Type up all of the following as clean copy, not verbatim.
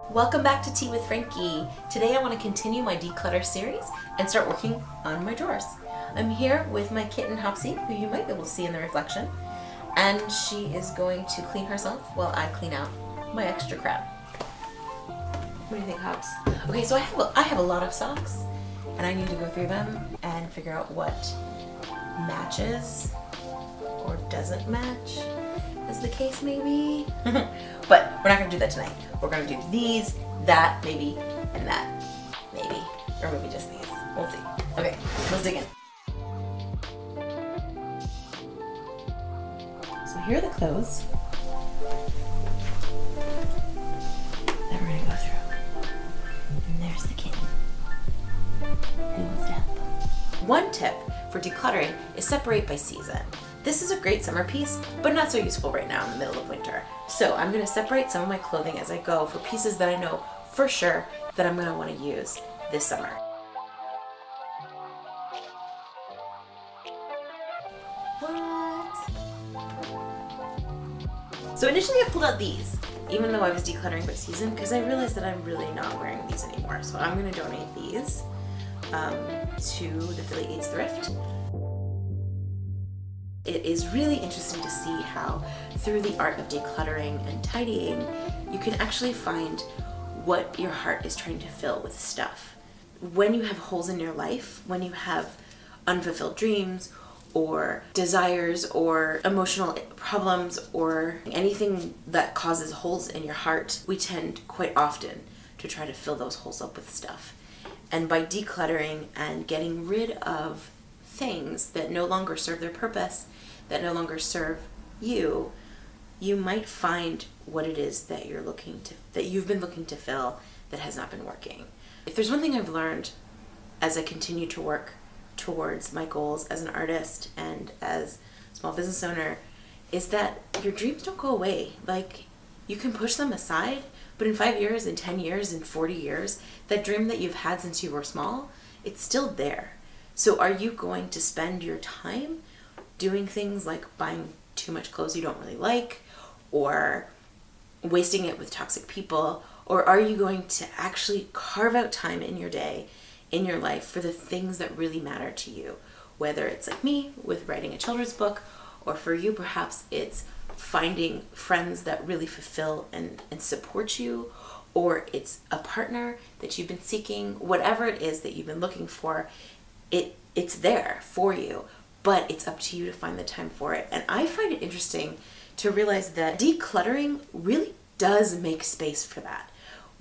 Welcome back to Tea with Frankie. Today I want to continue my declutter series and start working on my drawers. I'm here with my kitten Hopsy, who you might be able to see in the reflection, and she is going to clean herself while I clean out my extra crap. What do you think, Hops? Okay, so I have a lot of socks, and I need to go through them and figure out what matches or doesn't match, is the case maybe. But we're not going to do that tonight. We're going to do these, that, maybe, and that, maybe. Or maybe just these. We'll see. Okay, let's dig in. So here are the clothes that we're going to go through. And there's the kitten. Who wants to help? One tip for decluttering is separate by season. This is a great summer piece, but not so useful right now in the middle of winter. So I'm going to separate some of my clothing as I go for pieces that I know for sure that I'm going to want to use this summer. What? So initially I pulled out these, even though I was decluttering by season, because I realized that I'm really not wearing these anymore. So I'm going to donate these to the Philly AIDS Thrift. It is really interesting to see how through the art of decluttering and tidying, you can actually find what your heart is trying to fill with stuff. When you have holes in your life, when you have unfulfilled dreams or desires or emotional problems or anything that causes holes in your heart, we tend quite often to try to fill those holes up with stuff. And by decluttering and getting rid of things that no longer serve their purpose, that no longer serve you, you might find what it is that you've been looking to fill that has not been working. If there's one thing I've learned as I continue to work towards my goals as an artist and as a small business owner, is that your dreams don't go away. Like, you can push them aside, but in 5 years, in 10 years, in 40 years, that dream that you've had since you were small, it's still there. So are you going to spend your time doing things like buying too much clothes you don't really like, or wasting it with toxic people, or are you going to actually carve out time in your day, in your life, for the things that really matter to you? Whether it's like me with writing a children's book, or for you perhaps it's finding friends that really fulfill and support you, or it's a partner that you've been seeking. Whatever it is that you've been looking for, it's there for you, but it's up to you to find the time for it. And I find it interesting to realize that decluttering really does make space for that.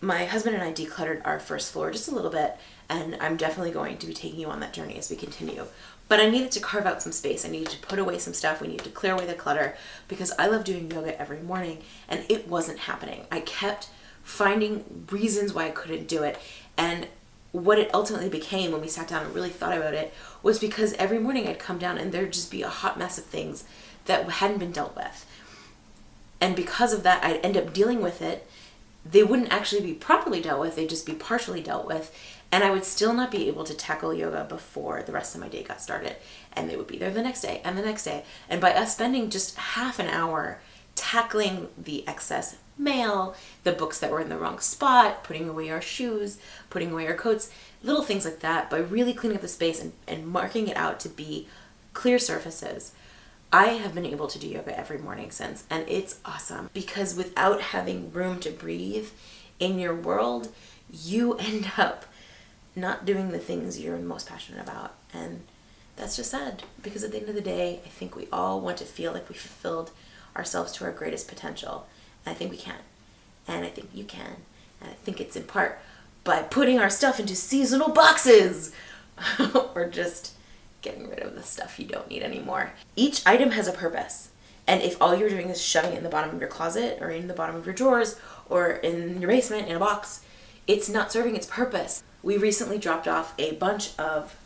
My husband and I decluttered our first floor just a little bit, and I'm definitely going to be taking you on that journey as we continue. But I needed to carve out some space. I needed to put away some stuff. We needed to clear away the clutter, because I love doing yoga every morning, and it wasn't happening. I kept finding reasons why I couldn't do it. And what it ultimately became when we sat down and really thought about it was because every morning I'd come down and there'd just be a hot mess of things that hadn't been dealt with. And because of that, I'd end up dealing with it. They wouldn't actually be properly dealt with, they'd just be partially dealt with. And I would still not be able to tackle yoga before the rest of my day got started. And they would be there the next day and the next day. And by us spending just half an hour tackling the excess mail, the books that were in the wrong spot, putting away our shoes, putting away our coats, little things like that, by really cleaning up the space and marking it out to be clear surfaces, I have been able to do yoga every morning since, and it's awesome, because without having room to breathe in your world, you end up not doing the things you're most passionate about. And that's just sad, because at the end of the day, I think we all want to feel like we fulfilled ourselves to our greatest potential. And I think we can. And I think you can. And I think it's in part by putting our stuff into seasonal boxes or just getting rid of the stuff you don't need anymore. Each item has a purpose. And if all you're doing is shoving it in the bottom of your closet or in the bottom of your drawers or in your basement in a box, it's not serving its purpose. We recently dropped off a bunch of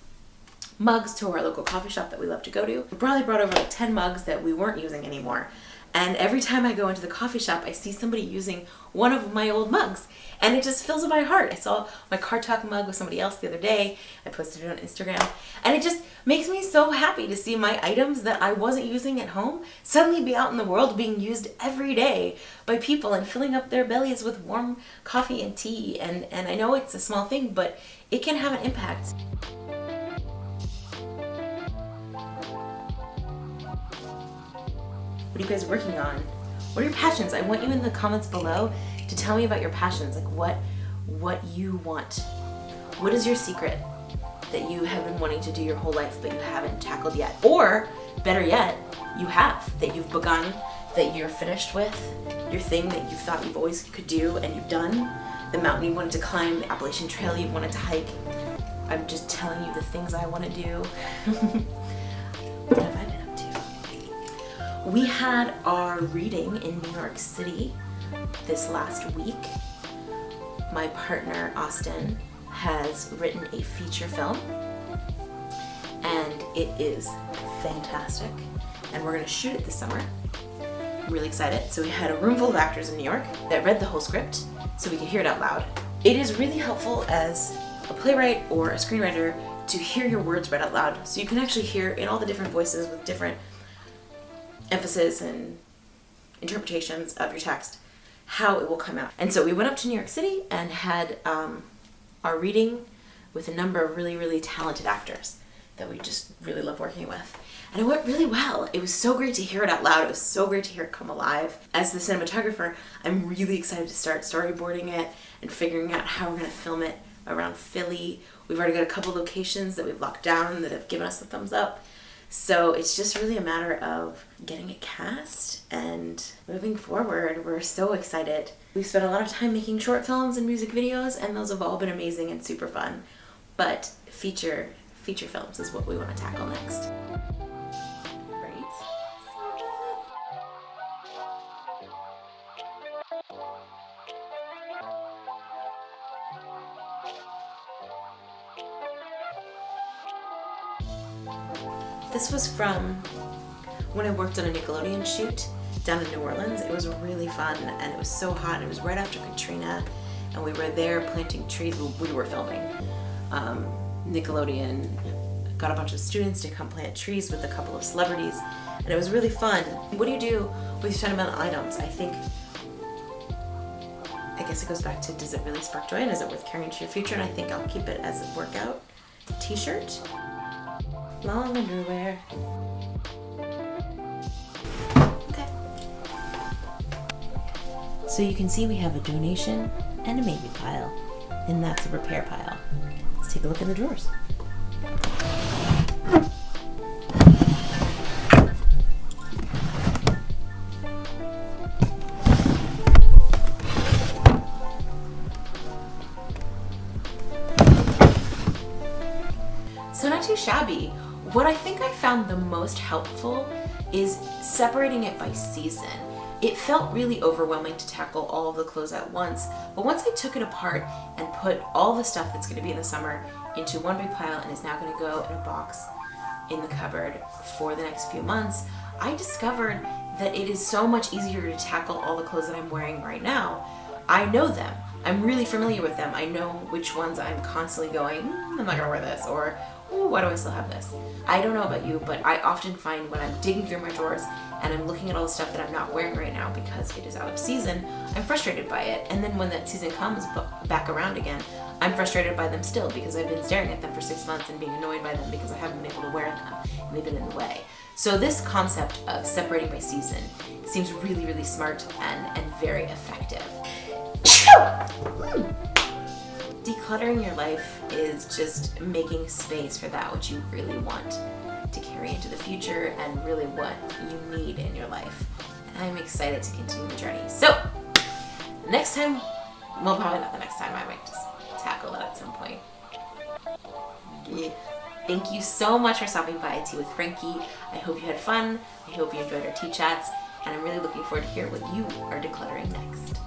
mugs to our local coffee shop that we love to go to. We probably brought over like 10 mugs that we weren't using anymore. And every time I go into the coffee shop, I see somebody using one of my old mugs, and it just fills my heart. I saw my Car Talk mug with somebody else the other day. I posted it on Instagram, and it just makes me so happy to see my items that I wasn't using at home suddenly be out in the world being used every day by people and filling up their bellies with warm coffee and tea. And I know it's a small thing, but it can have an impact. What are you guys working on? What are your passions? I want you in the comments below to tell me about your passions, like what you want. What is your secret that you have been wanting to do your whole life but you haven't tackled yet? Or better yet, you have, that you've begun, that you're finished with, your thing that you thought you've always could do and you've done, the mountain you wanted to climb, the Appalachian Trail you wanted to hike. I'm just telling you the things I want to do. What have I been up to? We had our reading in New York City this last week. My partner, Austin, has written a feature film, and it is fantastic, and we're going to shoot it this summer. I'm really excited. So we had a room full of actors in New York that read the whole script so we could hear it out loud. It is really helpful as a playwright or a screenwriter to hear your words read out loud, so you can actually hear in all the different voices with different emphasis and interpretations of your text how it will come out. And so we went up to New York City and had our reading with a number of really, really talented actors that we just really love working with. And it went really well. It was so great to hear it out loud. It was so great to hear it come alive. As the cinematographer, I'm really excited to start storyboarding it and figuring out how we're going to film it around Philly. We've already got a couple locations that we've locked down that have given us the thumbs up. So it's just really a matter of getting it cast and moving forward. We're so excited. We've spent a lot of time making short films and music videos, and those have all been amazing and super fun. But feature films is what we want to tackle next. Right? This was from when I worked on a Nickelodeon shoot down in New Orleans. It was really fun, and it was so hot, and it was right after Katrina, and we were there planting trees. We were filming. Nickelodeon got a bunch of students to come plant trees with a couple of celebrities, and it was really fun. What do you do with sentimental items? I guess it goes back to, does it really spark joy, and is it worth carrying to your future? And I think I'll keep it as a workout t-shirt. Long underwear. Okay. So you can see we have a donation and a maybe pile, and that's a repair pile. Let's take a look in the drawers. So not too shabby. What I think I found the most helpful is separating it by season. It felt really overwhelming to tackle all of the clothes at once, but once I took it apart and put all the stuff that's going to be in the summer into one big pile and is now going to go in a box in the cupboard for the next few months, I discovered that it is so much easier to tackle all the clothes that I'm wearing right now. I know them. I'm really familiar with them. I know which ones I'm constantly going, I'm not gonna wear this, or ooh, why do I still have this? I don't know about you, but I often find when I'm digging through my drawers and I'm looking at all the stuff that I'm not wearing right now because it is out of season, I'm frustrated by it. And then when that season comes back around again, I'm frustrated by them still because I've been staring at them for 6 months and being annoyed by them because I haven't been able to wear them and they've been in the way. So this concept of separating by season seems really, really smart and very effective. Decluttering your life is just making space for that which you really want to carry into the future and really what you need in your life. And I'm excited to continue the journey. So, next time, well, probably not the next time, I might just tackle that at some point. Yeah. Thank you so much for stopping by at Tea with Frankie. I hope you had fun. I hope you enjoyed our tea chats. And I'm really looking forward to hear what you are decluttering next.